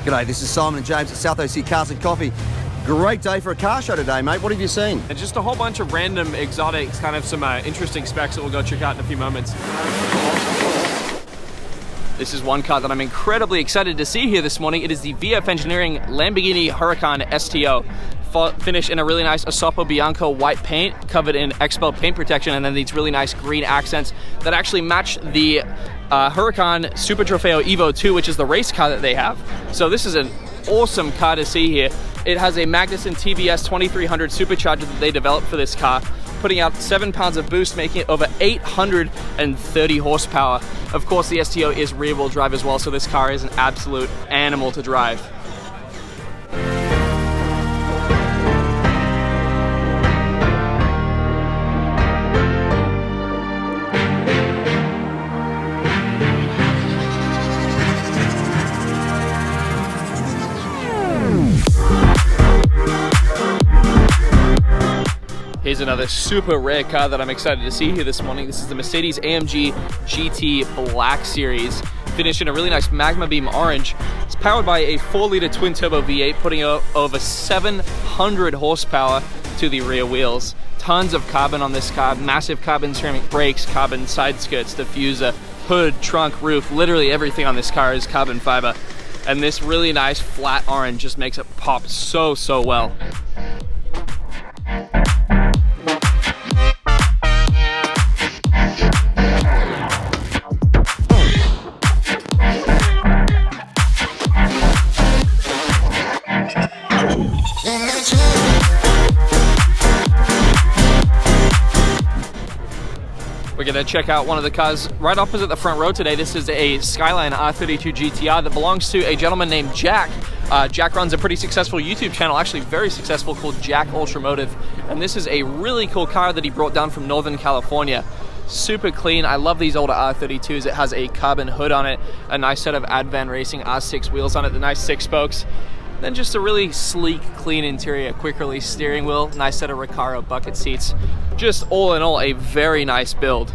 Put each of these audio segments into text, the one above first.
G'day, this is Simon and James at South OC Cars and Coffee. Great day for a car show today, mate. What have you seen? And just a whole bunch of random exotics, kind of some interesting specs that we'll go check out in a few moments. This is one car that I'm incredibly excited to see here this morning. It is the VF Engineering Lamborghini Huracan STO. Finished in a really nice Asopo Bianco white paint, covered in Expel paint protection, and then these really nice green accents that actually match the Huracan Super Trofeo Evo 2, which is the race car that they have. So this is an awesome car to see here. It has a Magnuson TVS 2300 supercharger that they developed for this car, putting out 7 pounds of boost, making it over 830 horsepower. Of course, the STO is rear-wheel drive as well, so this car is an absolute animal to drive. Here's another super rare car that I'm excited to see here this morning. This is the Mercedes AMG GT Black series, finished in a really nice magma beam orange. It's powered by a 4-liter twin-turbo V8, putting out over 700 horsepower to the rear wheels. Tons of carbon on this car, massive carbon ceramic brakes, carbon side skirts, diffuser, hood, trunk, roof, literally everything on this car is carbon fiber. And this really nice flat orange just makes it pop so well. We're gonna check out one of the cars right opposite the front row today. This is a Skyline R32 GTR that belongs to a gentleman named Jack. Jack runs a pretty successful YouTube channel, actually very successful, called Jack Ultramotive. And this is a really cool car that he brought down from Northern California. Super clean. I love these older R32s. It has a carbon hood on it, a nice set of Advan Racing R6 wheels on it, the nice 6 spokes. Then just a really sleek, clean interior, quick release steering wheel, nice set of Recaro bucket seats. Just all in all, a very nice build.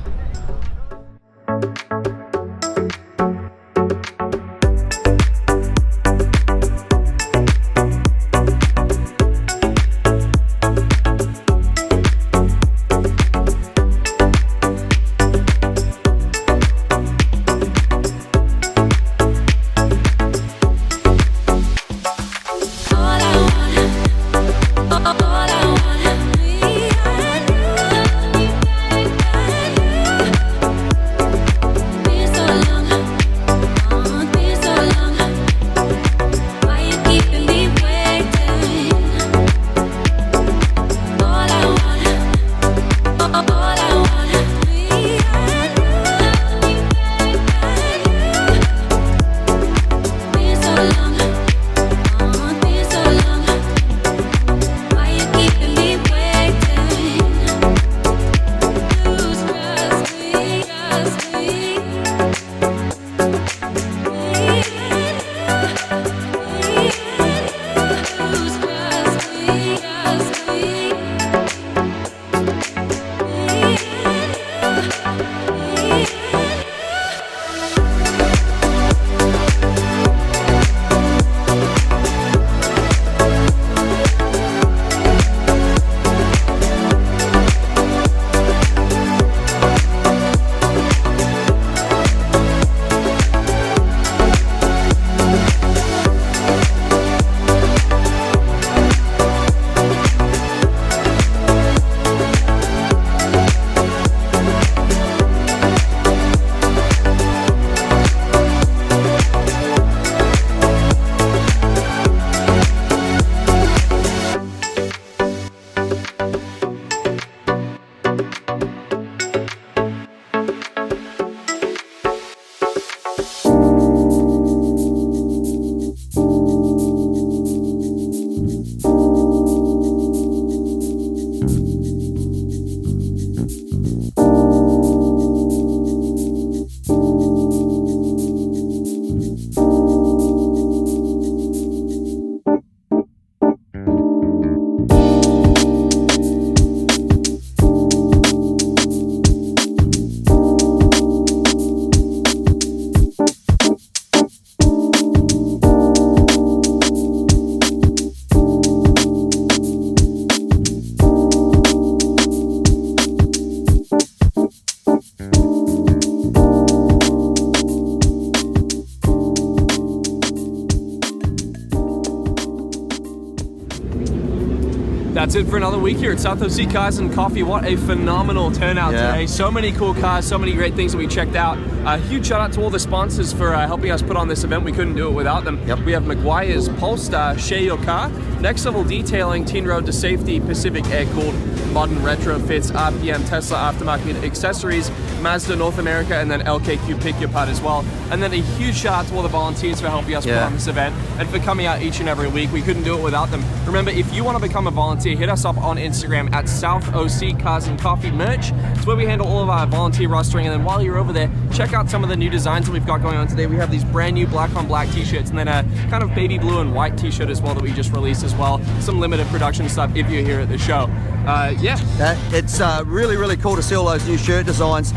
That's it for another week here at South OC Cars and Coffee. What a phenomenal turnout today. So many cool cars, so many great things that we checked out. A huge shout out to all the sponsors for helping us put on this event. We couldn't do it without them. We have Meguiar's, Polestar, Share Your Car, Next Level Detailing, Teen Road to Safety, Pacific Air Cooled, Modern Retrofits, RPM, Tesla Aftermarket Accessories, Mazda North America, and then LKQ Pick Your Part as well. And then a huge shout out to all the volunteers for helping us put on this event and for coming out each and every week. We couldn't do it without them. Remember, if you want to become a volunteer, hit us up on Instagram at South OC Cars and Coffee Merch. It's where we handle all of our volunteer rostering. And then while you're over there, check out some of the new designs that we've got going on today. We have these brand new black on black t-shirts, and then a kind of baby blue and white t-shirt as well that we just released as well. Some limited production stuff if you're here at the show. It's really, really cool to see all those new shirt designs.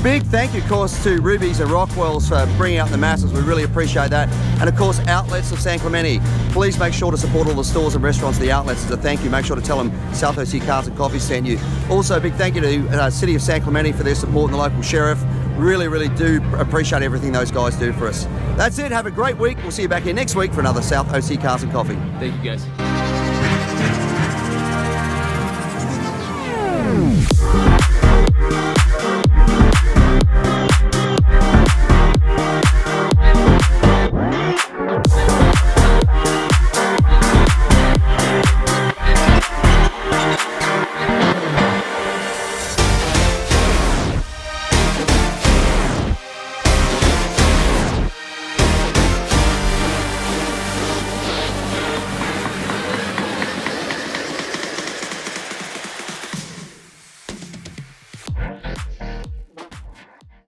Big thank you, of course, to Ruby's and Rockwell's for bringing out the masses. We really appreciate that. And of course, Outlets of San Clemente. Please make sure to support all the stores and restaurants of the outlets as a thank you. Make sure to tell them South OC Cars and Coffee sent you. Also, a big thank you to City of San Clemente for their support and the local sheriff. Really, really do appreciate everything those guys do for us. That's it. Have a great week. We'll see you back here next week for another South OC Cars and Coffee. Thank you, guys.